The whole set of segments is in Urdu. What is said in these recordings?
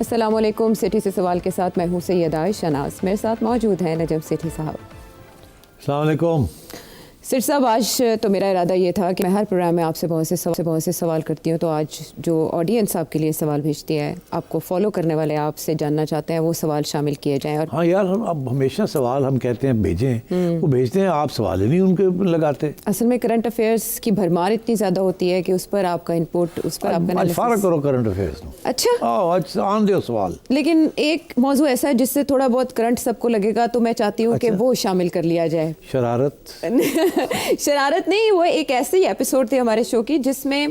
السلام علیکم. سٹی سے سوال کے ساتھ میں ہوں سید عائشہ ناز. میرے ساتھ موجود ہیں نجم سٹھی صاحب. السلام علیکم. سٹھی صاحب, آج تو میرا ارادہ یہ تھا کہ میں ہر پروگرام میں آپ سے بہت سے سوال کرتی ہوں, تو آج جو آڈینس آپ کے لیے سوال بھیجتی ہے, آپ کو فالو کرنے والے آپ سے جاننا چاہتے ہیں, وہ سوال شامل کیے جائیں. اور ہاں یار, ہم اب ہمیشہ سوال ہم کہتے ہیں بھیجیں, وہ بھیجتے ہیں, آپ سوال ہی نہیں ان کے لگاتے. اصل میں کرنٹ افیئرس کی بھرمار اتنی زیادہ ہوتی ہے کہ اس پر آپ کا انپٹ, اس پر آپ کا آج فارغ کرو کرنٹ افیئرس. اچھا, آج آن دیو سوال. لیکن ایک موضوع ایسا ہے جس سے تھوڑا بہت کرنٹ سب کو لگے گا, تو میں چاہتی ہوں کہ وہ شامل کر لیا جائے. شرارت نہیں, وہ ایک ایسی ایپیسوڈ تھی ہمارے شو کی جس میں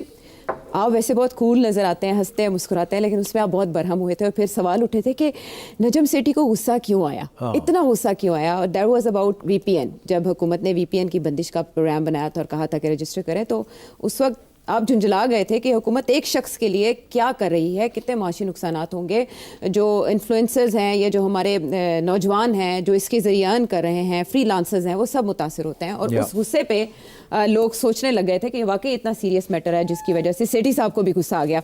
آپ ویسے بہت کول نظر آتے ہیں, ہنستے ہیں, مسکراتے ہیں, لیکن اس میں آپ بہت برہم ہوئے تھے اور پھر سوال اٹھے تھے کہ نجم سیٹھی کو غصہ کیوں آیا, اتنا غصہ کیوں آیا. اور that was about V P N. جب حکومت نے وی پی این کی بندش کا پروگرام بنایا تھا اور کہا تھا کہ رجسٹر کریں, تو اس وقت آپ جھنجھلا گئے تھے کہ حکومت ایک شخص کے لیے کیا کر رہی ہے, کتنے معاشی نقصانات ہوں گے. جو انفلوئنسرز ہیں یا جو ہمارے نوجوان ہیں جو اس کے ذریعے ارن کر رہے ہیں, فری لانسرز ہیں, وہ سب متاثر ہوتے ہیں. اور اس غصے پہ لوگ سوچنے لگ گئے تھے کہ واقعی اتنا سیریس میٹر ہے جس کی وجہ سے سیٹھی صاحب کو بھی غصہ آ گیا.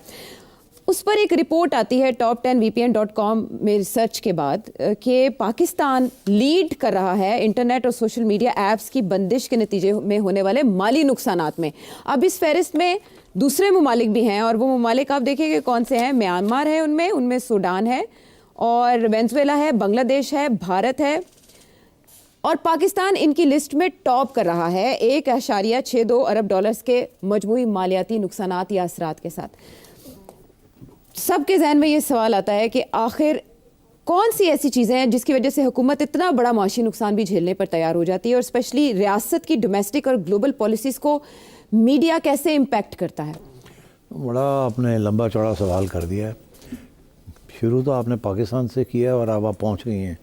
اس پر ایک رپورٹ آتی ہے top10vpn.com میں سرچ کے بعد کہ پاکستان لیڈ کر رہا ہے انٹرنیٹ اور سوشل میڈیا ایپس کی بندش کے نتیجے میں ہونے والے مالی نقصانات میں. اب اس فہرست میں دوسرے ممالک بھی ہیں, اور وہ ممالک آپ دیکھیں کہ کون سے ہیں. میانمار ہے, ان میں سوڈان ہے, اور وینزویلا ہے, بنگلہ دیش ہے, بھارت ہے, اور پاکستان ان کی لسٹ میں ٹاپ کر رہا ہے $1.62 ارب کے مجموعی مالیاتی نقصانات یا اثرات کے ساتھ. سب کے ذہن میں یہ سوال آتا ہے کہ آخر کون سی ایسی چیزیں ہیں جس کی وجہ سے حکومت اتنا بڑا معاشی نقصان بھی جھیلنے پر تیار ہو جاتی ہے, اور اسپیشلی ریاست کی ڈومیسٹک اور گلوبل پالیسیز کو میڈیا کیسے امپیکٹ کرتا ہے. بڑا آپ نے لمبا چوڑا سوال کر دیا ہے. شروع تو آپ نے پاکستان سے کیا اور اب آپ پہنچ گئی ہیں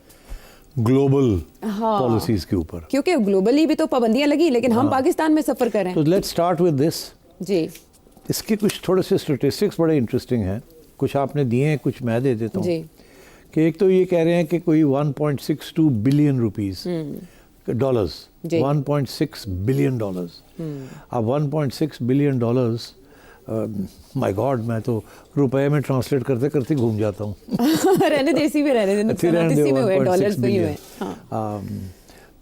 گلوبل پالیسیز کے اوپر, کیونکہ گلوبلی بھی تو پابندیاں لگی, لیکن ہم پاکستان میں سفر کر رہے ہیں. تو لیٹس اسٹارٹ ود دس. جی, اس کے کچھ تھوڑے سے اسٹیٹسٹکس بڑے انٹرسٹنگ ہیں. کچھ آپ نے دیے ہیں, کچھ میں دے دیتا ہوں. کہ ایک تو یہ کہہ رہے ہیں کہ کوئی 1.62 billion rupees dollars, 1.6 billion dollars. اب 1.6 بلین ڈالرز, مائی گاڈ, میں تو روپے میں ٹرانسلیٹ کرتے کرتے گھوم جاتا ہوں. رہنے دیسی میں رہنے دیں, ڈالرز میں ہی ہوئے.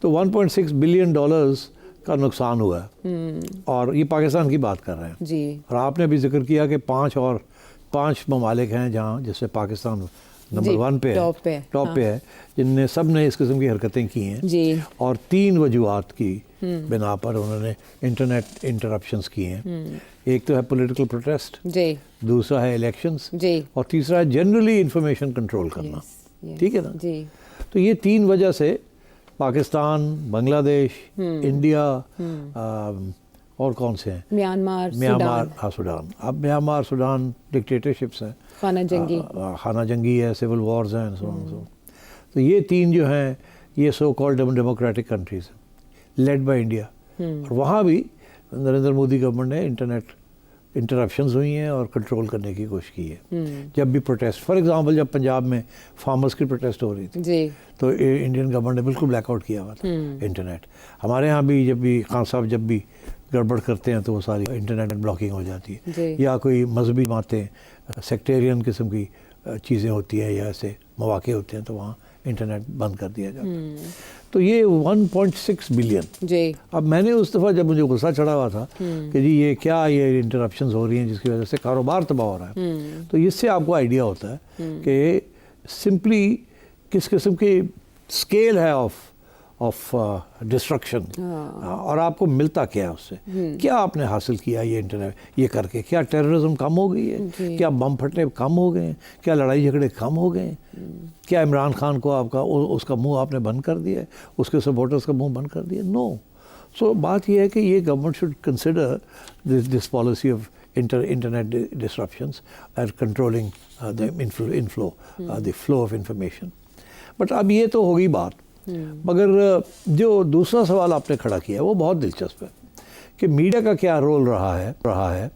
تو 1.6 بلین ڈالرز کا نقصان ہوا ہے, اور یہ پاکستان کی بات کر رہے ہیں. جی, اور آپ نے بھی ذکر کیا کہ 5 ممالک ہیں جہاں جس سے پاکستان نمبر 1 پہ ہے, ٹاپ پہ ہے, جن نے سب نے اس قسم کی حرکتیں کی ہیں. جی, اور 3 وجوہات کی بنا پر انہوں نے انٹرنیٹ انٹرپشنز کی ہیں. ایک تو ہے پولیٹیکل پروٹیسٹ, جی, دوسرا ہے الیکشنز, جی, اور تیسرا ہے جنرلی انفارمیشن کنٹرول کرنا. ٹھیک ہے نا. جی, تو یہ 3 وجہ سے پاکستان, بنگلہ دیش, انڈیا, اور کون سے ہیں, میانمار, سوڈان. اب میانمار, سوڈان ڈکٹیٹرشپس ہیں, خانہ جنگی ہے, سول وارز ہیں. تو یہ 3 جو ہیں یہ سو کالڈ ڈیموکریٹک کنٹریز ہیں, لیڈ بائی انڈیا. اور وہاں بھی نریندر مودی گورنمنٹ نے انٹرنیٹ انٹرپشنز ہوئی ہیں اور کنٹرول کرنے کی کوشش کی ہے. جب بھی پروٹیسٹ, فار ایگزامپل جب پنجاب میں فارمرز کی پروٹیسٹ ہو رہی تھی, تو انڈین گورنمنٹ نے بالکل بلیک آؤٹ کیا ہوا تھا انٹرنیٹ. ہمارے ہاں بھی جب بھی خان صاحب جب بھی گڑبڑ کرتے ہیں تو وہ ساری انٹرنیٹ بلاکنگ ہو جاتی ہے. یا کوئی مذہبی باتیں, سیکٹیرین قسم کی چیزیں ہوتی ہیں یا ایسے مواقع ہوتے ہیں, تو وہاں انٹرنیٹ بند کر دیا جاتا ہے. تو یہ 1.6 بلین. اب میں نے اس دفعہ جب مجھے غصہ چڑھا ہوا تھا کہ جی یہ کیا, یہ انٹرپشنز ہو رہی ہیں جس کی وجہ سے کاروبار تباہ ہو رہا ہے, تو اس سے آپ کو آئیڈیا ہوتا ہے کہ سمپلی کس قسم کی اسکیل ہے آف ڈسٹرکشن, اور آپ کو ملتا کیا ہے اس سے, کیا آپ نے حاصل کیا یہ انٹرنیٹ یہ کر کے. کیا ٹیررزم کم ہو گئی ہے, کیا بم پھٹنے کم ہو گئے ہیں, کیا لڑائی جھگڑے کم ہو گئے ہیں, کیا عمران خان کو آپ کا اس کا منہ آپ نے بند کر دیا ہے, اس کے سپورٹرز کا منہ بند کر دیا؟ نو. سو بات یہ ہے کہ یہ government should consider this policy of internet disruptions and controlling the inflow, the flow of information. But اب یہ تو ہوگی بات, مگر جو دوسرا سوال آپ نے کھڑا کیا ہے وہ بہت دلچسپ ہے کہ میڈیا کا کیا رول رہا ہے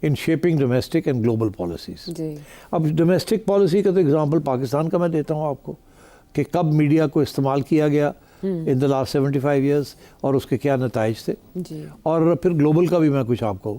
in shaping domestic and global policies. اب ڈومیسٹک پالیسی کا تو اگزامپل پاکستان کا میں دیتا ہوں آپ کو کہ کب میڈیا کو استعمال کیا گیا ان دا لاسٹ 75 ایئرس اور اس کے کیا نتائج تھے, اور پھر گلوبل کا بھی میں کچھ آپ کو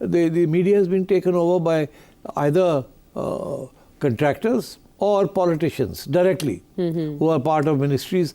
the media has been taken over by either contractors or politicians directly who are part of ministries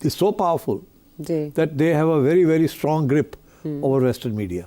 is so powerful that they have a very very strong grip over Western media.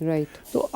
Right. So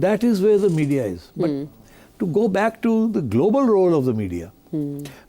that is where the media is. But to go back to the global role of the media,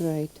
right.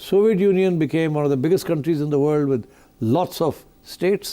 Soviet Union became one of the biggest countries in the world with lots of states.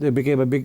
They became a big,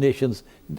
nations,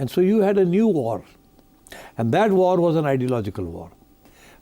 And so you had a new war. And that war was an ideological war.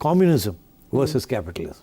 communism versus capitalism.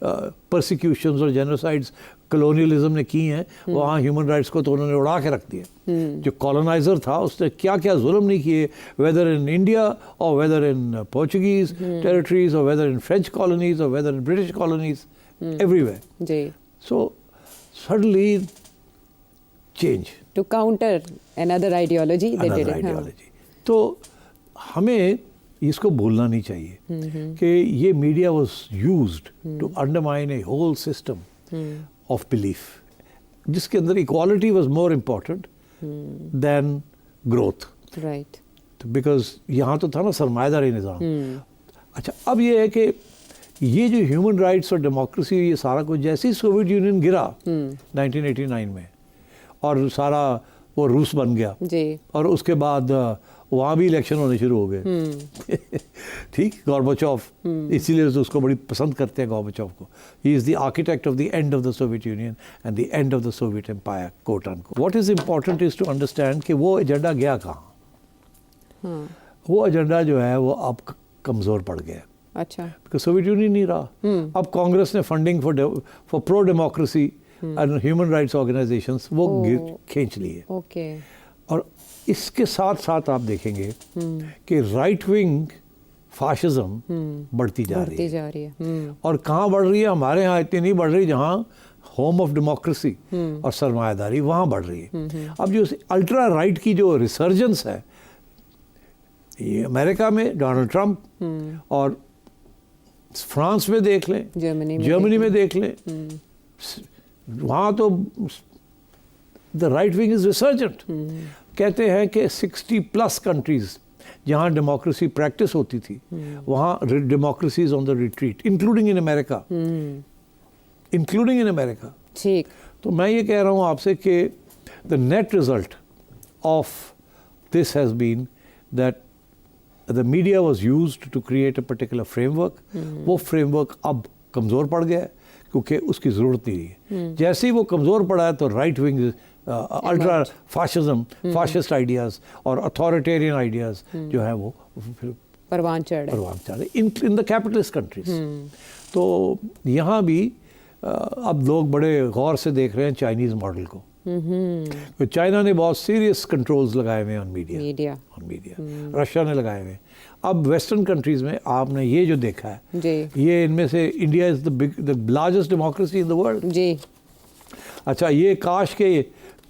persecutions اور genocides colonialism نے کی ہیں, وہاں human rights کو تو انہوں نے اڑا کے رکھ دیا. جو colonizer تھا اس نے کیا کیا ظلم نہیں کیے, whether in India or whether in Portuguese territories or whether in French colonies or whether in British colonies, everywhere. So suddenly change. To counter another ideology. Another ideology. تو ہمیں اس کو بھولنا نہیں چاہیے کہ یہ media was used to undermine a whole system of belief جس کے اندر equality was more important than growth. Right. Because یہاں تو تھا نا سرمایہ داری نظام. اچھا اب یہ ہے کہ یہ جو ہیومن رائٹس اور ڈیموکریسی یہ سارا کچھ جیسے ہی سوویت یونین گرا 1989 میں اور سارا وہ روس بن گیا اور اس کے بعد وہاں بھی الیکشن ہونے شروع ہو گئے. ٹھیک, گورباچوف, اسی لیے اس کو بڑی پسند کرتے ہیں گورباچوف کو. He is the architect of the end of the Soviet Union and the end of the Soviet empire quote ان کو. What is important is to understand کہ وہ ایجنڈا گیا کہاں. وہ ایجنڈا جو ہے وہ اب کمزور پڑ گیا. اچھا. بیکاز سوویت یونین نہیں رہا. اب کانگریس نے funding for pro democracy and human rights organizations وہ کھینچ لیے. اوکے. اور اس کے ساتھ ساتھ آپ دیکھیں گے کہ رائٹ ونگ فاشزم بڑھتی جا رہی ہے. اور کہاں بڑھ رہی ہے؟ ہمارے ہاں اتنی نہیں بڑھ رہی جہاں ہوم آف ڈیموکریسی اور سرمایہ داری وہاں بڑھ رہی ہے. اب جو الٹرا رائٹ کی جو ریسرجنس ہے یہ امریکہ میں ڈونلڈ ٹرمپ اور فرانس میں دیکھ لیں, جرمنی میں دیکھ لیں, وہاں تو دا رائٹ ونگ از ریسرجنٹ. کہتے ہیں کہ 60+ کنٹریز جہاں ڈیموکریسی پریکٹس ہوتی تھی وہاں democracy is on the retreat including in America. Including in America. ٹھیک. تو میں یہ کہہ رہا ہوں آپ سے کہ the net result of this has been that the media was used to create a particular framework. وہ فریم ورک اب کمزور پڑ گیا ہے کیونکہ اس کی ضرورت نہیں ہے. جیسے ہی وہ کمزور پڑا ہے تو right wing ultra fascism fascist ideas اور اتھارٹیرین آئیڈیاز جو ہیں وہ پروان چڑھ رہے ان دا کیپٹلسٹ کنٹریز. تو یہاں بھی اب لوگ بڑے غور سے دیکھ رہے ہیں چائنیز ماڈل کو. چائنا نے بہت سیریس کنٹرولز لگائے ہوئے ہیں آن میڈیا. رشیا نے لگائے ہوئے. اب ویسٹرن کنٹریز میں آپ نے یہ جو دیکھا ہے یہ ان میں سے India is the largest democracy in the world. اچھا یہ کاش کے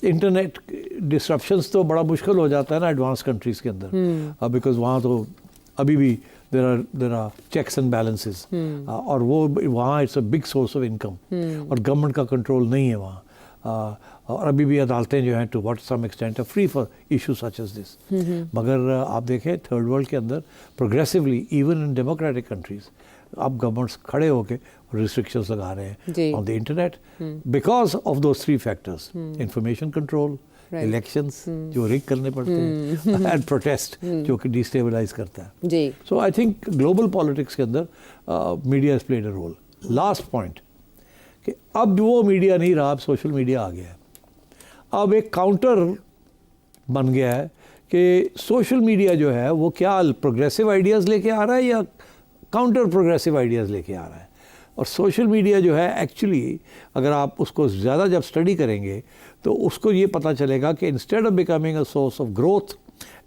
انٹرنیٹ ڈسرپشنس تو بڑا مشکل ہو جاتا ہے نا ایڈوانس کنٹریز کے اندر بیکاز وہاں تو ابھی بھی there are checks and balances اور وہ وہاں it's a big source of income اور گورنمنٹ کا کنٹرول نہیں ہے وہاں. اور ابھی بھی عدالتیں جو ہیں to what some extent free for issue such as this. مگر آپ دیکھیں تھرڈ ورلڈ کے اندر progressively even in democratic countries اب گورنمنٹس کھڑے ہو کے ریسٹرکشنز لگا رہے ہیں on the internet because of those 3 factors. Information control, elections جو ریگ کرنے پڑتے ہیں اینڈ پروٹیسٹ جو کہ ڈیسٹیبلائز کرتا ہے. So I think global politics کے اندر media has played a role. Last point کہ اب وہ میڈیا نہیں رہا, اب سوشل میڈیا آ گیا ہے. اب ایک کاؤنٹر بن گیا ہے کہ سوشل میڈیا جو ہے وہ کیا پروگریسو آئیڈیاز لے کے آ رہا ہے یا کاؤنٹر پروگریسو آئیڈیاز لے کے آ رہا ہے. اور سوشل میڈیا جو ہے ایکچولی اگر آپ اس کو زیادہ جب اسٹڈی کریں گے تو اس کو یہ پتہ چلے گا کہ instead of becoming a source of growth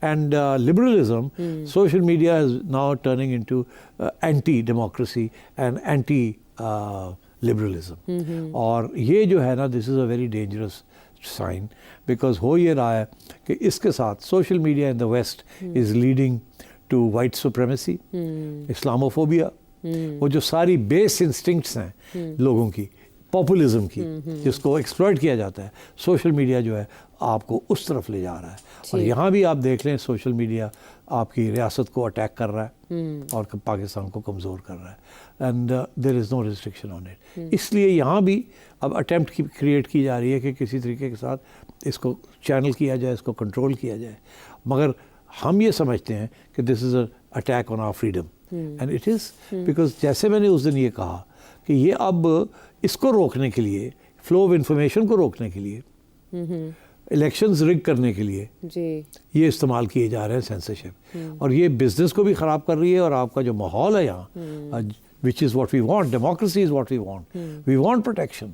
and liberalism social media is now turning into anti democracy and anti liberalism. اور یہ جو ہے نا this is a very dangerous sign because ہو یہ رہا ہے کہ اس کے ساتھ social media in the west is leading to white supremacy, Islamophobia, وہ جو ساری بیس انسٹنکٹس ہیں لوگوں کی, پاپولزم کی جس کو ایکسپلائٹ کیا جاتا ہے, سوشل میڈیا جو ہے آپ کو اس طرف لے جا رہا ہے. اور یہاں بھی آپ دیکھ لیں سوشل میڈیا آپ کی ریاست کو اٹیک کر رہا ہے اور پاکستان کو کمزور کر رہا ہے and there is no restriction on it. اس لیے یہاں بھی اب اٹیمپٹ کریٹ کی جا رہی ہے کہ کسی طریقے کے ساتھ اس کو چینل کیا جائے, اس کو کنٹرول کیا جائے. مگر ہم یہ سمجھتے ہیں کہ this is a attack on our freedom and it is because جیسے میں نے اس دن یہ کہا کہ یہ اب اس کو روکنے کے لیے, فلو آف انفارمیشن کو روکنے کے لیے, الیکشنز رگ کرنے کے لیے یہ استعمال کیے جا رہے ہیں سینسرشپ. اور یہ بزنس کو بھی خراب کر رہی ہے اور آپ کا جو ماحول ہے یہاں which is what we want. Democracy is what we want. We want protection.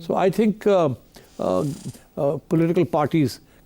So I think political parties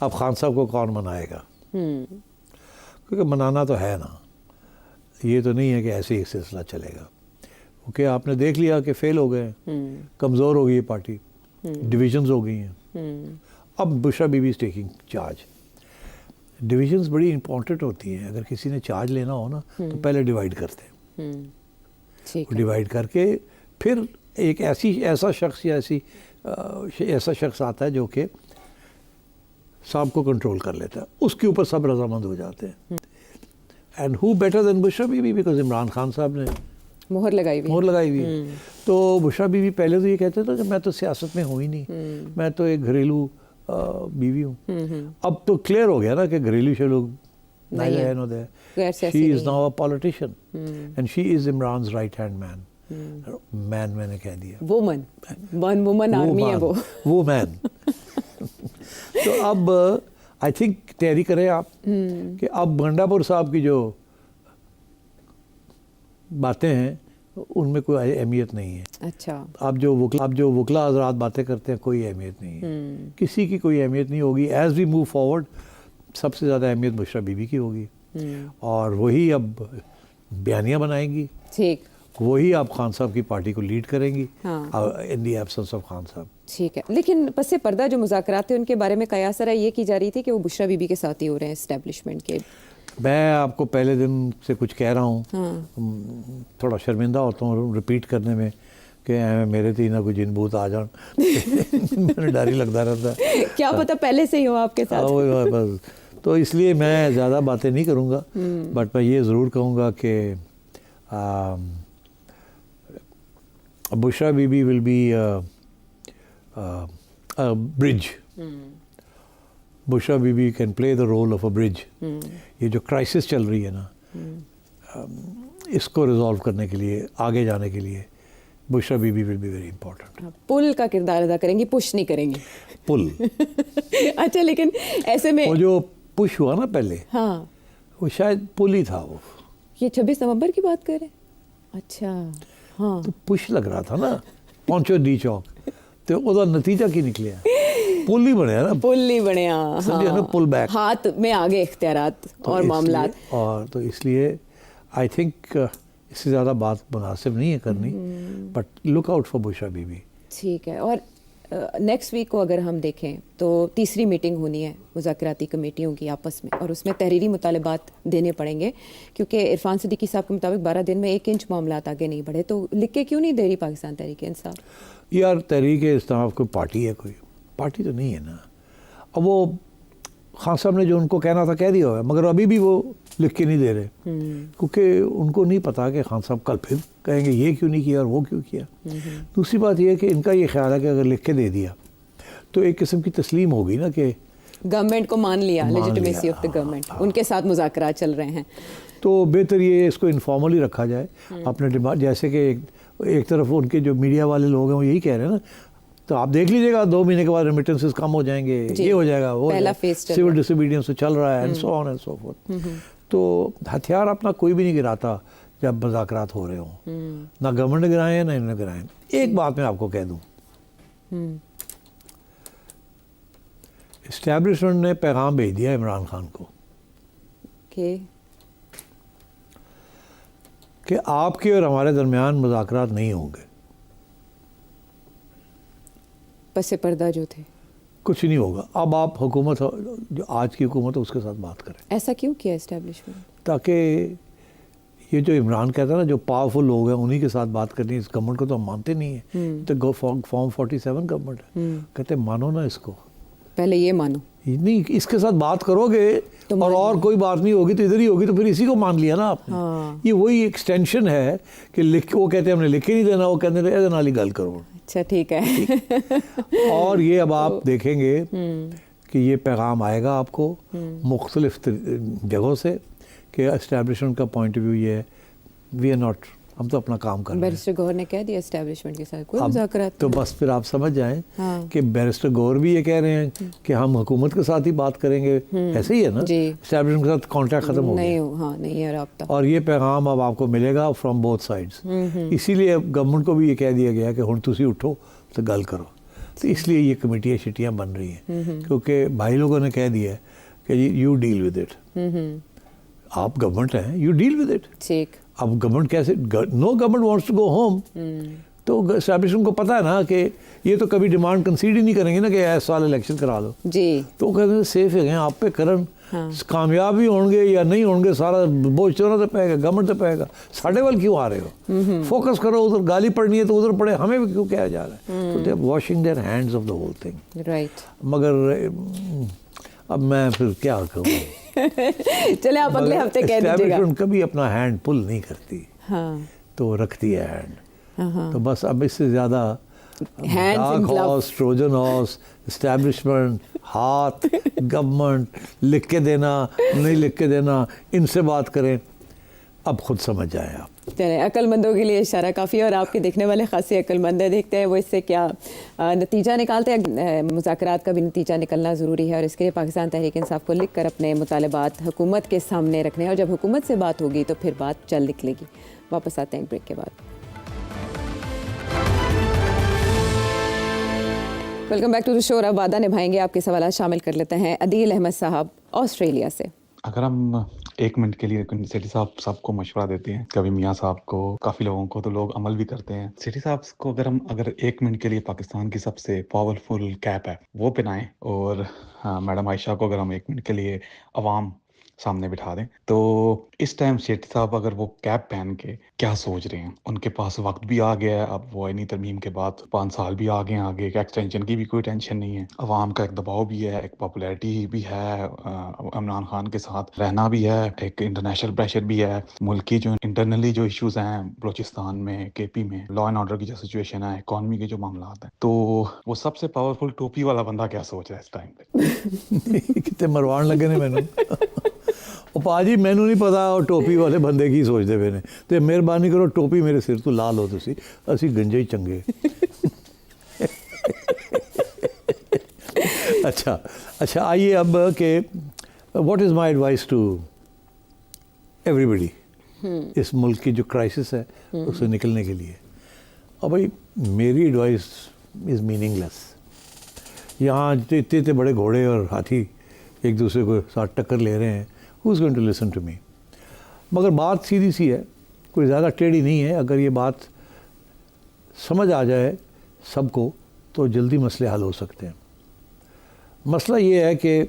اب خان صاحب کو کون منائے گا, کیونکہ منانا تو ہے نا, یہ تو نہیں ہے کہ ایسے ہی سلسلہ چلے گا, کیونکہ آپ نے دیکھ لیا کہ فیل ہو گئے ہیں, کمزور ہو گئی ہے پارٹی, ڈویژنز ہو گئی ہیں. اب Bushra be be is taking charge. Divisions بڑی امپورٹنٹ ہوتی ہیں, اگر کسی نے چارج لینا ہو نا تو پہلے ڈیوائڈ کرتے ہیں, ڈیوائڈ کر کے پھر ایک ایسا شخص یا ایسا شخص آتا ہے جو کہ سب کو کنٹرول کر لیتا ہے, اس کے اوپر سب رضامند ہو جاتے ہیں. And who better than Bushra be be, because Imran Khan صاحب نے مہر لگائی ہوئی ہے. تو بشرا بی بی پہلے تو یہ کہتے تھے کہ میں تو سیاست میں ہوں ہی نہیں, میں تو ایک گھریلو بیوی ہوں. اب تو کلیئر ہو گیا نا کہ گھریلو شلو she is now a politician and she is Imran's right hand man. مین میں نے کہہ دیا, وومن آرمی ہے وہ مین. تو اب آئی تھنک تیاری کریں آپ کہ اب گنڈا پور صاحب کی جو باتیں ہیں ان میں کوئی اہمیت نہیں ہے. اچھا, اب جو وکلا حضرات باتیں کرتے ہیں کوئی اہمیت نہیں ہے, کسی کی کوئی اہمیت نہیں ہوگی. ایز وی موو فارورڈ سب سے زیادہ اہمیت بشرا بی بی کی ہوگی, اور وہی اب بیانیاں بنائیں گی, ٹھیک, وہی آپ خان صاحب کی پارٹی کو لیڈ کریں گی ان دی ایبسنس آف خان صاحب. ٹھیک ہے, لیکن پس پردہ جو مذاکرات تھے ان کے بارے میں قیاس رائے یہ کی جا رہی تھی کہ وہ بشرا بی بی کے ساتھ ہی ہو رہے ہیں اسٹیبلشمنٹ کے. میں آپ کو پہلے دن سے کچھ کہہ رہا ہوں, تھوڑا شرمندہ ہوتا ہوں رپیٹ کرنے میں کہ میرے تھی نہ کوئی جن بھوت آ جان, میرے ڈر ہی لگتا رہتا ہے, کیا پتہ پہلے سے ہی ہو آپ کے ساتھ. تو اس لیے میں زیادہ باتیں نہیں کروں گا, بٹ میں یہ ضرور کہوں گا کہ Bushra be be will be bridge. Bushra be be can play the role of a bridge. یہ جو کرائسس چل رہی ہے نا, اس کو ریزالو کرنے کے لیے, آگے جانے کے لیے Bushra be be will be very important. پل کا کردار ادا کریں گی, پش نہیں کریں گی. پل. اچھا, لیکن ایسے میں وہ جو پش ہوا نا پہلے, ہاں, وہ شاید پل ہی تھا. وہ یہ 26 نومبر کی بات کر رہے ہیں. اچھا, ہاں, تو پش لگ رہا تھا نا, پہنچو ڈی چوک, تو وہ نتیجہ کی نکلیا, پل ہی بنیا نا, پل نہیں بنیا, سمجھے نا, پل بیک, ہاتھ میں آگے اختیارات اور معاملات. اور تو اس لیے آئی تھنک اس سے زیادہ بات مناسب نہیں ہے کرنی, but look out for Bushra be بی. ٹھیک ہے. اور نیکسٹ ویک کو اگر ہم دیکھیں تو تیسری میٹنگ ہونی ہے مذاکراتی کمیٹیوں کی آپس میں, اور اس میں تحریری مطالبات دینے پڑیں گے, کیونکہ عرفان صدیقی صاحب کے مطابق 12 دن میں 1 انچ معاملات آگے نہیں بڑھے. تو لکھ کے کیوں نہیں دے رہی پاکستان تحریک انصاف؟ یار تحریک انصاف کوئی پارٹی ہے؟ کوئی پارٹی تو نہیں ہے نا. اب وہ خان صاحب نے جو ان کو کہنا تھا کہہ دیا ہوا ہے, مگر ابھی بھی وہ لکھ کے نہیں دے رہے, کیونکہ ان کو نہیں پتا کہ خان صاحب کل پھر کہیں گے یہ کیوں نہیں کیا اور وہ کیوں کیا. دوسری بات یہ ہے کہ ان کا یہ خیال ہے کہ اگر لکھ کے دے دیا تو ایک قسم کی تسلیم ہوگی نا کہ گورنمنٹ کو مان لیا, لیجیٹمیسی آف دا گورنمنٹ, ان کے ساتھ مذاکرات چل رہے ہیں. تو بہتر یہ اس کو انفارمل ہی رکھا جائے اپنے ڈیمانڈ. جیسے کہ ایک طرف ان کے جو میڈیا والے لوگ ہیں وہ یہی کہہ رہے ہیں نا, تو آپ دیکھ لیجیے گا 2 مہینے کے بعد ریمیٹنسز کم ہو جائیں گے, یہ ہو جائے گا, وہ سول ڈس اوبیڈینس تو چل رہا ہے, and so on and so forth. تو ہتھیار اپنا کوئی بھی نہیں گراتا جب مذاکرات ہو رہے ہوں, نہ گورنمنٹ نے گرائے ہیں نہ انہوں نے گرائے ہیں. ایک بات میں آپ کو کہہ دوں, اسٹیبلشمنٹ نے پیغام بھیج دیا عمران خان کو کہ آپ کے اور ہمارے درمیان مذاکرات نہیں ہوں گے. پس پردہ جو تھے کچھ نہیں ہوگا. اب آپ حکومت جو آج کی حکومت ہے اس کے ساتھ بات کریں. ایسا کیوں کیا اسٹیبلشمنٹ؟ تاکہ یہ جو عمران کہتا ہے نا, جو پاورفل لوگ ہیں انہی کے ساتھ بات کرنی ہے. اس گورنمنٹ کو تو ہم مانتے نہیں ہیں, تو فارم 47 گورنمنٹ ہے, کہتے ہیں مانو نا اس کو, پہلے یہ مانو, نہیں اس کے ساتھ بات کرو گے اور کوئی بات نہیں ہوگی تو ادھر ہی ہوگی, تو پھر اسی کو مان لیا نا آپ نے. یہ وہی ایکسٹینشن ہے کہ وہ کہتے ہیں ہم نے لکھ کے نہیں دینا, وہ کہتے ہیں ایسے نالی گل کرو. اچھا ٹھیک ہے. اور یہ اب آپ دیکھیں گے کہ یہ پیغام آئے گا آپ کو مختلف جگہوں سے کہ اسٹیبلشمنٹ کا پوائنٹ آف ویو یہ ہے, وی آر ناٹ, ہم تو اپنا کام کر رہے ہیں. بیرسٹر گور نے کہہ دیا اسٹیبلشمنٹ کے ساتھ کوئی مذاکرات, تو بس پھر آپ سمجھ جائیں کہ بیرسٹر گور بھی یہ کہہ رہے ہیں کہ ہم حکومت کے ساتھ ہی بات کریں گے. ایسے ہی ہے نا, اسٹیبلشمنٹ کے ساتھ کانٹیکٹ ختم ہو گیا, نہیں ہے رابطہ. اور یہ پیغام اب آپ کو ملے گا فرام بوتھ سائڈس. اسی لیے گورنمنٹ کو بھی یہ کہہ دیا گیا کہ ہن تسی اٹھو تو گل کرو. تو اس لیے یہ کمیٹیاں شٹیاں بن رہی ہیں, کیونکہ بھائی لوگوں نے کہہ دیا کہ جی یو ڈیل ود اٹ, آپ گورنمنٹ ہیں, یو ڈیل ود اٹ. ٹھیک. اب گورنمنٹ کیسے, now government wants to go home, تو اسٹیبلشمنٹ کو پتہ ہے نا کہ یہ تو کبھی ڈیمانڈ کنسیڈ ہی نہیں کریں گے نا کہ اس سال الیکشن کرا لو. جی. تو کہتے ہیں سیف ہے آپ پہ کرن, کامیاب بھی ہوں گے یا نہیں ہوں گے سارا بوجھ چوروں سے پائے گا, گورنمنٹ سے پائے گا. ساڑھے وال کیوں آ رہے ہو, فوکس کرو ادھر, گالی پڑنی ہے تو ادھر پڑے, ہمیں بھی کیوں کہا جا رہا ہے. تو they are washing their hands of the whole thing. Right. مگر اب میں پھر کیا کروں, چلے آپ اگلے ہفتے کہہ دیجیے گا. کبھی اپنا ہینڈ پل نہیں کرتی, تو رکھتی ہے ہینڈ. تو بس اب اس سے زیادہ dark horse, Trojan horse, establishment, ہاتھ, گورنمنٹ, لکھ کے دینا نہیں لکھ کے دینا, ان سے بات کریں. اب خود سمجھ جائیں آپ. چلیں, عقل مندوں کے لیے اشارہ کافی ہے, اور آپ کے دیکھنے والے خاصی عقل مند ہیں. دیکھتے ہیں وہ اس سے کیا نتیجہ نکالتے ہیں. مذاکرات کا بھی نتیجہ نکلنا ضروری ہے, اور اس کے لیے پاکستان تحریک انصاف کو لکھ کر اپنے مطالبات حکومت کے سامنے رکھنے ہیں, اور جب حکومت سے بات ہوگی تو پھر بات چل نکلے گی. واپس آتے ہیں بریک کے بعد. ویلکم بیک ٹو دی شو. اب وعدہ نبھائیں گے, آپ کے سوالات شامل کر لیتے ہیں. عدیل احمد صاحب آسٹریلیا سے. اگر ہم 1 منٹ کے لیے سیٹھی صاحب سب کو مشورہ دیتے ہیں, کبھی میاں صاحب کو, کافی لوگوں کو, تو لوگ عمل بھی کرتے ہیں. سیٹھی صاحب کو اگر 1 منٹ کے لیے پاکستان کی سب سے پاورفل کیپ ہے وہ پہنائیں, اور میڈم عائشہ کو اگر ہم 1 منٹ کے لیے عوام سامنے بٹھا دیں, تو اس ٹائم سیٹھی صاحب اگر وہ کیپ پہن کے کیا سوچ رہے ہیں؟ ان کے پاس وقت بھی آ گیا ہے, اب وہ آئینی ترمیم کے بعد 5 سال بھی آگے ایک ایکسٹینشن کی بھی کوئی ٹینشن نہیں ہے, عوام کا ایک دباؤ بھی ہے, ایک پاپولیرٹی بھی ہے, عمران خان کے ساتھ رہنا بھی ہے, ایک انٹرنیشنل پریشر بھی ہے, ملک کی جو انٹرنلی جو ایشوز ہیں بلوچستان میں, کے پی میں, لا اینڈ آرڈر کی جو سچویشن ہے, اکانومی کے جو معاملات ہیں, تو وہ سب سے پاورفل ٹوپی والا بندہ کیا سوچ رہا ہے اس ٹائم پہ؟ کتنے مروان لگے نے مینوں. پا جی مینوں نہیں پتا اور ٹوپی والے بندے کی سوچتے پے نے, تو مہربانی کرو ٹوپی میرے سر تو لا لو تسی, اسی گنجے ہی چنگے. اچھا آئیے اب کہ what is my advice to everybody اس ملک کی جو کرائسس ہے اس سے نکلنے کے لیے. اور بھائی میری ایڈوائس از میننگ لیس. یہاں اتنے بڑے گھوڑے اور ہاتھی ایک دوسرے کو ساتھ ٹکر لے رہے ہیں, who is going to listen to me. مگر بات سیدھی سی ہے, کوئی زیادہ ٹیڑھی نہیں ہے. اگر یہ بات سمجھ آ جائے سب کو تو جلدی مسئلے حل ہو سکتے ہیں. مسئلہ یہ ہے کہ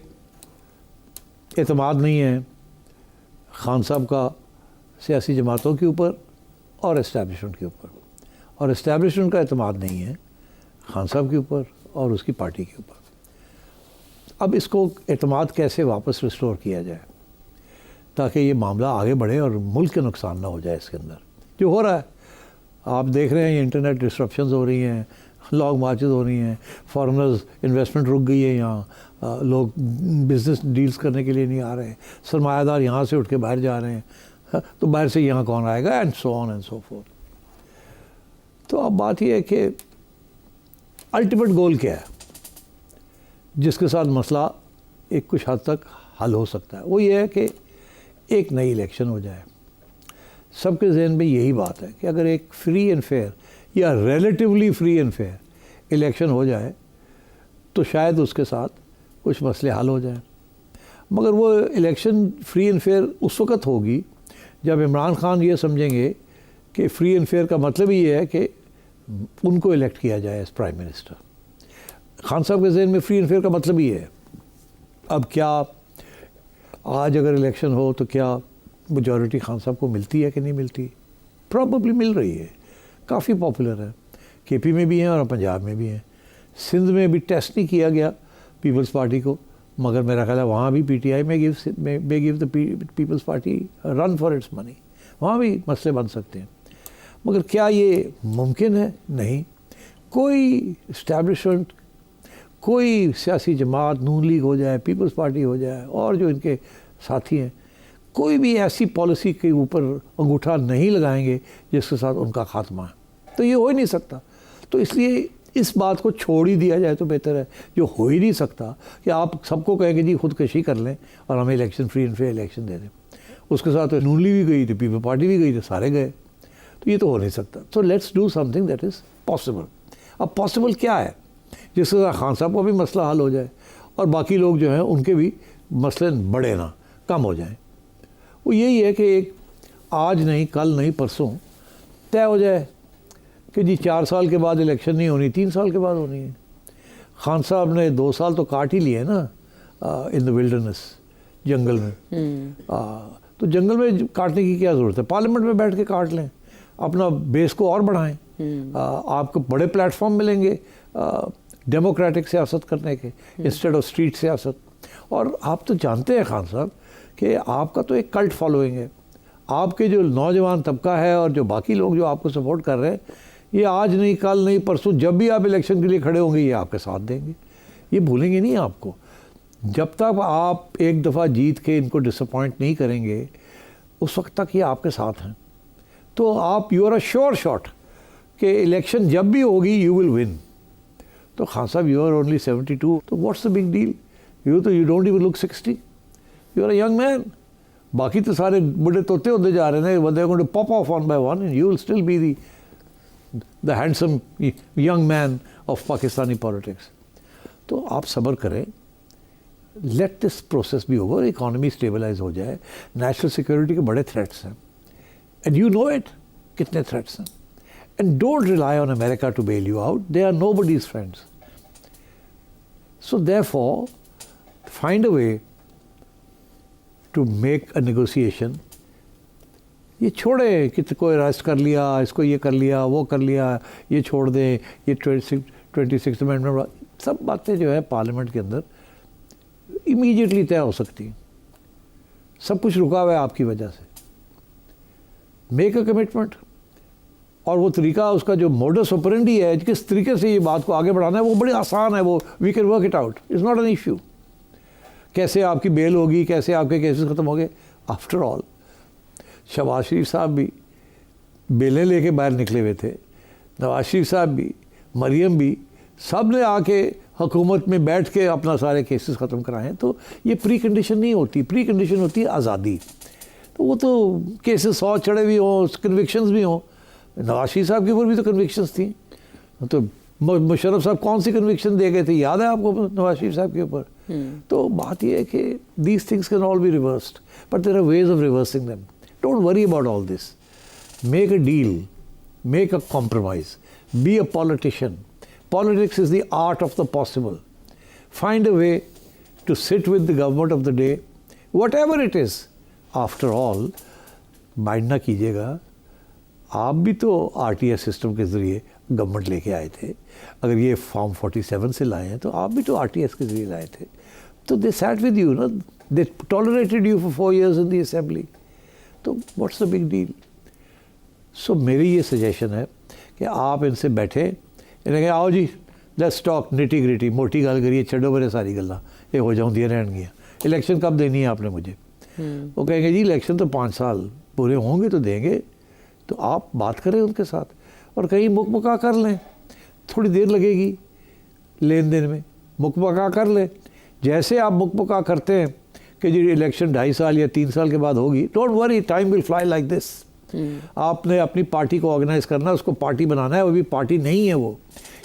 اعتماد نہیں ہے خان صاحب کا سیاسی جماعتوں کے اوپر اور اسٹیبلشمنٹ کے اوپر, اور اسٹیبلشمنٹ کا اعتماد نہیں ہے خان صاحب کے اوپر اور اس کی پارٹی کے اوپر. اب اس کو اعتماد کیسے واپس ریسٹور کیا جائے تاکہ یہ معاملہ آگے بڑھے اور ملک کے نقصان نہ ہو جائے اس کے اندر. جو ہو رہا ہے آپ دیکھ رہے ہیں, یہ انٹرنیٹ ڈسرپشنز ہو رہی ہیں, لانگ مارچز ہو رہی ہیں, فارنرز انویسٹمنٹ رک گئی ہے یہاں, لوگ بزنس ڈیلز کرنے کے لیے نہیں آ رہے ہیں, سرمایہ دار یہاں سے اٹھ کے باہر جا رہے ہیں, تو باہر سے یہاں کون آئے گا, and so on and so forth. تو اب بات یہ ہے کہ الٹیمیٹ گول کیا ہے جس کے ساتھ مسئلہ ایک کچھ حد تک حل ہو سکتا ہے. وہ یہ ہے کہ ایک نئی الیکشن ہو جائے. سب کے ذہن میں یہی بات ہے کہ اگر ایک فری اینڈ فیئر یا relatively free and fair election ہو جائے تو شاید اس کے ساتھ کچھ مسئلے حل ہو جائیں. مگر وہ الیکشن فری اینڈ فیئر اس وقت ہوگی جب عمران خان یہ سمجھیں گے کہ فری اینڈ فیئر کا مطلب ہی یہ ہے کہ ان کو الیکٹ کیا جائے ایز پرائم منسٹر. خان صاحب کے ذہن میں فری اینڈ فیئر کا مطلب ہی ہے. اب کیا آج اگر الیکشن ہو تو کیا میجورٹی خان صاحب کو ملتی ہے کہ نہیں ملتی؟ پرابیبلی مل رہی ہے, کافی پاپولر ہے, کے پی میں بھی ہیں اور پنجاب میں بھی ہیں. سندھ میں بھی ٹیسٹ نہیں کیا گیا پیپلز پارٹی کو, مگر میرا خیال ہے وہاں بھی پی ٹی آئی میں gave the People's Party run for its money. وہاں بھی مسئلے بن سکتے ہیں. مگر کیا یہ ممکن ہے؟ نہیں. کوئی اسٹیبلشمنٹ, کوئی سیاسی جماعت, نون لیگ ہو جائے, پیپلز پارٹی ہو جائے, اور جو ان کے ساتھی ہیں, کوئی بھی ایسی پالیسی کے اوپر انگوٹھا نہیں لگائیں گے جس کے ساتھ ان کا خاتمہ ہے. تو یہ ہو ہی نہیں سکتا. تو اس لیے اس بات کو چھوڑ ہی دیا جائے تو بہتر ہے. جو ہو ہی نہیں سکتا کہ آپ سب کو کہیں کہ جی خودکشی کر لیں اور ہمیں election free and fair election دے دیں. اس کے ساتھ نون لیگ بھی گئی تھی, پیپل پارٹی بھی گئی تھی, سارے گئے. تو یہ تو ہو نہیں سکتا. So let's do some thing that is possible. اب پاسبل کیا ہے؟ جس کے ساتھ خان صاحب کو بھی مسئلہ حل ہو جائے اور باقی لوگ جو ہیں ان کے بھی مسئلے بڑھے نہ کم ہو جائیں. وہ یہی ہے کہ ایک آج نہیں کل نہیں پرسوں طے ہو جائے کہ جی 4 سال کے بعد الیکشن نہیں ہونی، 3 سال کے بعد ہونی ہے. خان صاحب نے 2 سال تو کاٹ ہی لیے نا ان دا ولڈرنس، جنگل میں. تو جنگل میں کاٹنے کی کیا ضرورت ہے؟ پارلیمنٹ میں بیٹھ کے کاٹ لیں، اپنا بیس کو اور بڑھائیں. آپ کو بڑے پلیٹ فارم ملیں گے ڈیموکریٹک سیاست کرنے کے انسٹیڈ آف اسٹریٹ سیاست. اور آپ تو جانتے ہیں خان صاحب کہ آپ کا تو ایک کلٹ فالوئنگ ہے. آپ کے جو نوجوان طبقہ ہے اور جو باقی لوگ جو آپ کو سپورٹ کر رہے ہیں، یہ آج نہیں کل نہیں پرسوں جب بھی آپ الیکشن کے لیے کھڑے ہوں گے یہ آپ کے ساتھ دیں گے. یہ بھولیں گے نہیں آپ کو. جب تک آپ ایک دفعہ جیت کے ان کو ڈس اپوائنٹ نہیں کریں گے اس وقت تک یہ آپ کے ساتھ ہیں. تو آپ you are a sure shot کہ الیکشن جب بھی ہوگی یو ول ون. تو خان صاحب یو آر اونلی 72، تو what's the big deal? You don't even look 60، you are a young man. باقی تو سارے بڑے توتے ہوتے جا رہے ہیں. They are going to pop off one by one and you will still be the handsome young man of Pakistani politics. تو آپ صبر کریں. Let this process be over. Economy stabilize ہو جائے. نیشنل سیکورٹی کے بڑے تھریٹس ہیں and you know it. کتنے تھریٹس ہیں. And don't rely on America to bail you out. They are nobody's friends. So therefore, find a way to make a negotiation. یہ چھوڑے کہ کوئی اریسٹ کر لیا، اس کو یہ کر لیا، وہ کر لیا، یہ چھوڑ دیں، یہ 26 امینڈمنٹ، سب باتیں جو ہے پارلیمنٹ کے اندر امیڈیٹلی طے ہو سکتی ہیں. سب کچھ رکا ہوا ہے آپ کی وجہ سے. Make a commitment. اور وہ طریقہ اس کا جو موڈس آپرینڈی ہے کس طریقے سے یہ بات کو آگے بڑھانا ہے وہ بڑی آسان ہے. وہ we can work it out. It's not an issue. کیسے آپ کی بیل ہوگی، کیسے آپ کے کیسز ختم ہو گئے. آفٹر آل شہباز شریف صاحب بھی بیلیں لے کے باہر نکلے ہوئے تھے، نواز شریف صاحب بھی، مریم بھی، سب نے آ کے حکومت میں بیٹھ کے اپنا سارے کیسز ختم کرائے ہیں. تو یہ پری کنڈیشن نہیں ہوتی. پری کنڈیشن ہوتی ہے آزادی. تو وہ تو کیسز 100 چڑھے ہوئے ہوں، کنوکشنز بھی ہوں. نواز شریف صاحب کے اوپر بھی تو کنوکشنز تھیں. تو مشرف صاحب کون سی کنوکشن دے گئے تھے یاد ہے آپ کو نواز شریف صاحب کے اوپر؟ تو بات یہ ہے کہ these things can all be reversed but there are ways of reversing them. Don't worry about all this. Make a deal, make a compromise, be a politician. Politics is the art of the possible. Find a way to sit with the government of the day, whatever it is. After all, mind نہ کیجیے گا, آپ بھی تو آر ٹی ایس سسٹم کے ذریعے گورنمنٹ لے کے آئے تھے. اگر یہ فارم 47 سے لائے ہیں تو آپ بھی تو آر ٹی ایس کے ذریعے لائے تھے. تو دے سیٹ ود یو نا, they tolerated you for 4 years in the assembly. تو what's the big deal. So میری یہ سجیشن ہے کہ آپ ان سے بیٹھے, انہیں کہ آؤ جی لیٹس ٹاک نیٹی گریٹی, موٹی گل کریے, چھڈو میرے ساری گلاں یہ ہو جاؤں دیا رہن گیا. الیکشن کب دینی ہے آپ نے مجھے؟ وہ کہیں گے جی الیکشن تو 5 سال پورے ہوں گے تو دیں گے. تو آپ بات کریں ان کے ساتھ اور کہیں مکمکا کر لیں. تھوڑی دیر لگے گی لین دین میں, مکمکا کر لیں. جیسے آپ مکمکا کرتے ہیں کہ جی الیکشن 2.5 سال یا 3 سال کے بعد ہوگی, don't worry, time will fly like this. آپ نے اپنی پارٹی کو آرگنائز کرنا, اس کو پارٹی بنانا ہے. وہ بھی پارٹی نہیں ہے وہ.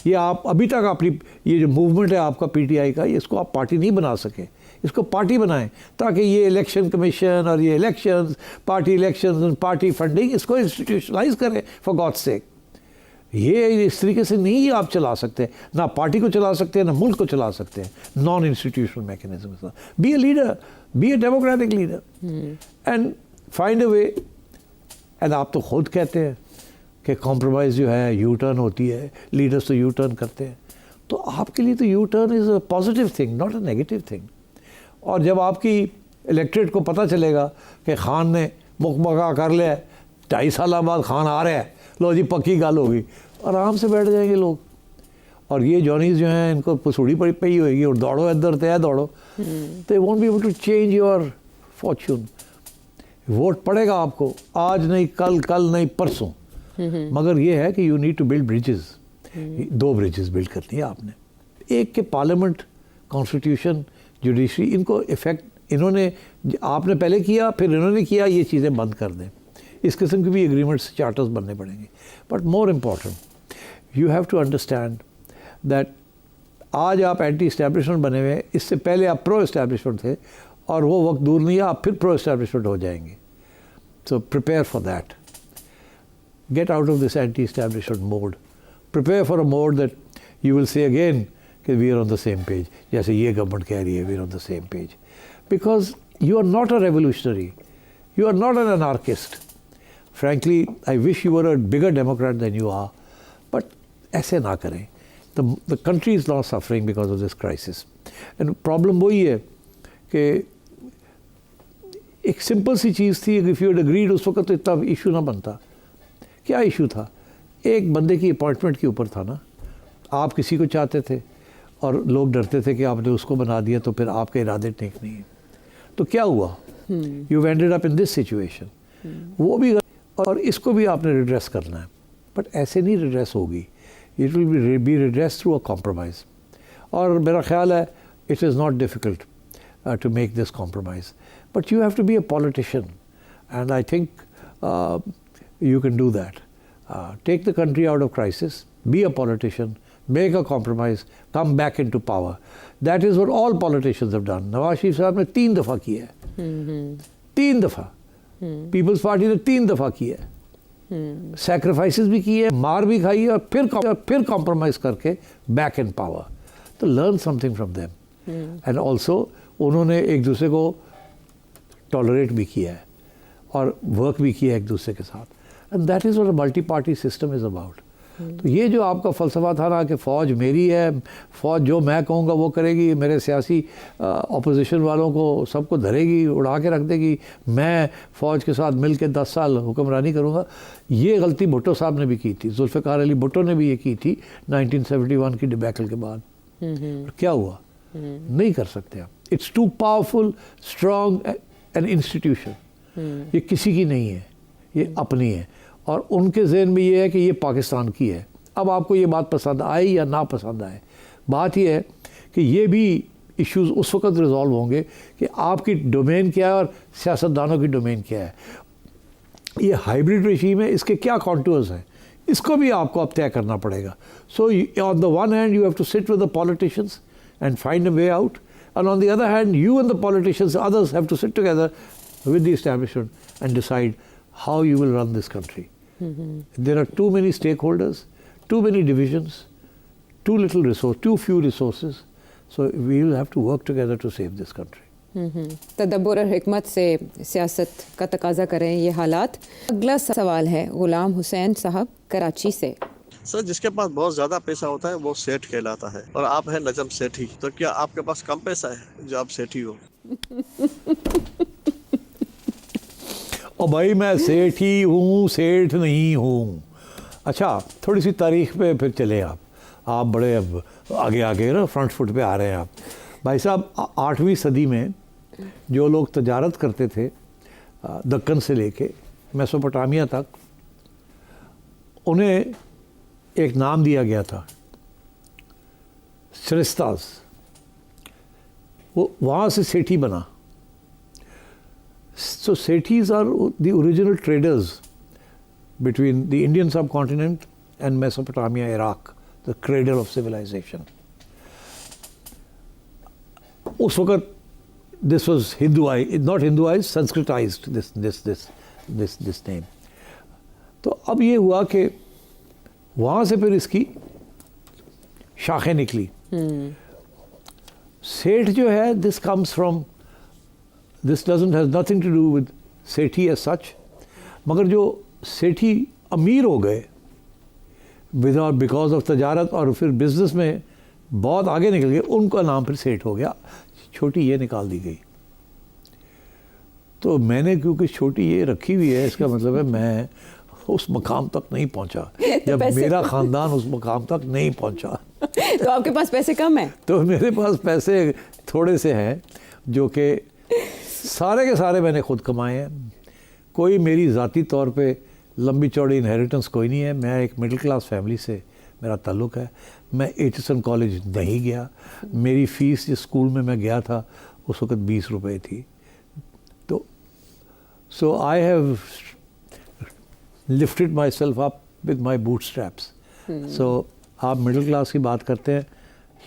یہ آپ ابھی تک اپنی یہ جو موومنٹ ہے آپ کا پی ٹی آئی کا, اس کو آپ پارٹی نہیں بنا سکے. اس کو پارٹی بنائیں تاکہ یہ الیکشن کمیشن اور یہ elections, party elections, party funding, اس کو انسٹیٹیوشنلائز کریں فار گاڈ سیک. یہ اس طریقے سے نہیں آپ چلا سکتے, نہ پارٹی کو چلا سکتے ہیں نہ ملک کو چلا سکتے ہیں. Non institutional mechanism. Be a leader, be a democratic leader and find a way. And آپ تو خود کہتے ہیں کہ کمپرومائز جو ہے یو ٹرن ہوتی ہے, لیڈرز تو یو ٹرن کرتے ہیں. تو آپ کے لیے تو you turn is a positive thing, not a negative thing. اور جب آپ کی الیکٹریٹ کو پتہ چلے گا کہ خان نے مکمکا کر لیا, 2.5 سال بعد خان آ رہا ہے, لو جی پکی گل ہوگی, آرام سے بیٹھ جائیں گے لوگ. اور یہ جونیز جو ہیں ان کو پسوڑی پئی ہوئے گی اور دوڑو ادھر تے دوڑو. they won't be able to change your fortune. Vote پڑے گا آپ کو آج نہیں کل, کل نہیں پرسوں. مگر یہ ہے کہ you need to build bridges. 2 bridges build کرنی ہے آپ نے. ایک کہ پارلیمنٹ, کانسٹیٹیوشن, جوڈیشری, ان کو افیکٹ انہوں نے, آپ نے پہلے کیا پھر انہوں نے کیا, یہ چیزیں بند کر دیں. اس قسم کی بھی ایگریمنٹس, چارٹرز بننے پڑیں گے. But more important, you have to understand that آج آپ اینٹی اسٹیبلشمنٹ بنے ہوئے ہیں, اس سے پہلے آپ پرو اسٹیبلشمنٹ تھے, اور وہ وقت دور نہیں ہے آپ پھر پرو اسٹیبلشمنٹ ہو جائیں گے. So prepare for that, get out of this anti establishment mood, prepare for a mood that you will see again کہ we are on the same page, جیسے یہ گورنمنٹ کہہ رہی ہے we are on the same page, because you are not a revolutionary, you are not an anarchist. frankly I wish you were a bigger democrat than you are, but ایسے نہ کریں. the country is not suffering because of this crisis, and problem وہی ہے کہ ایک سمپل سی چیز تھی, if you had agreed اس وقت تو اتنا ایشو نہ بنتا. کیا ایشو تھا؟ ایک بندے کی اپوائنٹمنٹ کے اوپر تھا نا. آپ کسی کو چاہتے تھے اور لوگ ڈرتے تھے کہ آپ نے اس کو بنا دیا تو پھر آپ کے ارادے ٹھیک نہیں ہیں. تو کیا ہوا؟ You ended up in this situation. وہ بھی اور اس کو بھی آپ نے ریڈریس کرنا ہے, بٹ ایسے نہیں ریڈریس ہوگی. It will be redress through a compromise. اور میرا خیال ہے it is not difficult to make this compromise, but you have to be a politician, and I think you can do that. Take the country out of crisis, be a politician, make a compromise, come back into power. That is what all politicians have done. Nawaz Sharif صاحب نے 3 دفعہ کیا ہے, 3 دفعہ. پیپلز پارٹی نے 3 دفعہ کیا ہے, سیکریفائسز بھی کیے, مار بھی کھائی ہے, اور پھر کمپرومائز کر کے بیک ان پاور. تو learn some thing from them. And also انہوں نے ایک دوسرے کو ٹالریٹ بھی کیا ہے اور ورک بھی کیا ہے ایک دوسرے کے ساتھ. And that is what a multi party system is about. تو یہ جو آپ کا فلسفہ تھا نا کہ فوج میری ہے, فوج جو میں کہوں گا وہ کرے گی, میرے سیاسی اپوزیشن والوں کو سب کو دھرے گی, اڑا کے رکھ دے گی, میں فوج کے ساتھ مل کے 10 سال حکمرانی کروں گا, یہ غلطی بھٹو صاحب نے بھی کی تھی. ذوالفقار علی بھٹو نے بھی یہ کی تھی 1971 کی ڈیبیکل کے بعد. کیا ہوا؟ نہیں کر سکتے آپ. It's too powerful, strong an institution. یہ کسی کی نہیں ہے, یہ اپنی ہے, اور ان کے ذہن میں یہ ہے کہ یہ پاکستان کی ہے. اب آپ کو یہ بات پسند آئے یا نہ پسند آئے, بات یہ ہے کہ یہ بھی ایشوز اس وقت ریزالو ہوں گے کہ آپ کی ڈومین کیا ہے اور سیاستدانوں کی ڈومین کیا ہے. یہ ہائیبریڈ ریجیم ہے, اس کے کیا کانٹورز ہیں, اس کو بھی آپ کو اب طے کرنا پڑے گا. So on the one hand you have to sit with the politicians and find a way out, and on the other hand you and the politicians others have to sit together with the establishment and decide how you will run this country. There are too many stakeholders, too many divisions, too few resources. So we will have to work together to save this country. تدبر اور حکمت سے سیاست کا تقاضا کریں یہ حالات. اگلا سوال ہے غلام حسین صاحب کراچی سے. سر, جس کے پاس بہت زیادہ پیسہ ہوتا ہے وہ سیٹھ کہلاتا ہے, اور آپ ہیں نجم سیٹھی, تو کیا آپ کے پاس کم پیسہ ہے جو آپ سیٹھی ہو؟ اور بھائی میں سیٹھ ہی ہوں, سیٹھ نہیں ہوں. اچھا تھوڑی سی تاریخ پہ پھر چلیں آپ بڑے اب آگے نا فرنٹ فٹ پہ آ رہے ہیں آپ. بھائی صاحب 8ویں صدی میں جو لوگ تجارت کرتے تھے دکن سے لے کے میسوپوٹامیہ تک, انہیں ایک نام دیا گیا تھا سرستاز. وہ وہاں سے سیٹھی بنا. So Sethis are the original traders between the Indian subcontinent and Mesopotamia, Iraq, the cradle of civilization. Us waqt this was not Hinduized, Sanskritized this name. تو اب یہ ہوا کہ وہاں سے پھر اس کی شاخیں نکلی. سیٹھ جو ہے this comes from, this has nothing to do with Sethi as such, مگر جو سیٹھی امیر ہو گئے بیکاز آف تجارت اور پھر بزنس میں بہت آگے نکل گئے, ان کا نام پھر سیٹھ ہو گیا. چھوٹی یہ نکال دی گئی. تو میں نے کیونکہ چھوٹی یہ رکھی ہوئی ہے, اس کا مطلب ہے میں اس مقام تک نہیں پہنچا, جب میرا خاندان اس مقام تک نہیں پہنچا. تو آپ کے پاس پیسے کم ہیں؟ تو میرے پاس پیسے تھوڑے سے ہیں جو کہ سارے کے سارے میں نے خود کمائے ہیں. کوئی میری ذاتی طور پہ لمبی چوڑی انہیریٹنس کوئی نہیں ہے. میں ایک مڈل کلاس فیملی سے میرا تعلق ہے. میں ایچسن کالج نہیں گیا. میری فیس جس اسکول میں میں گیا تھا اس وقت 20 روپے تھی. تو so I have lifted myself up with my bootstraps. So آپ مڈل کلاس کی بات کرتے ہیں,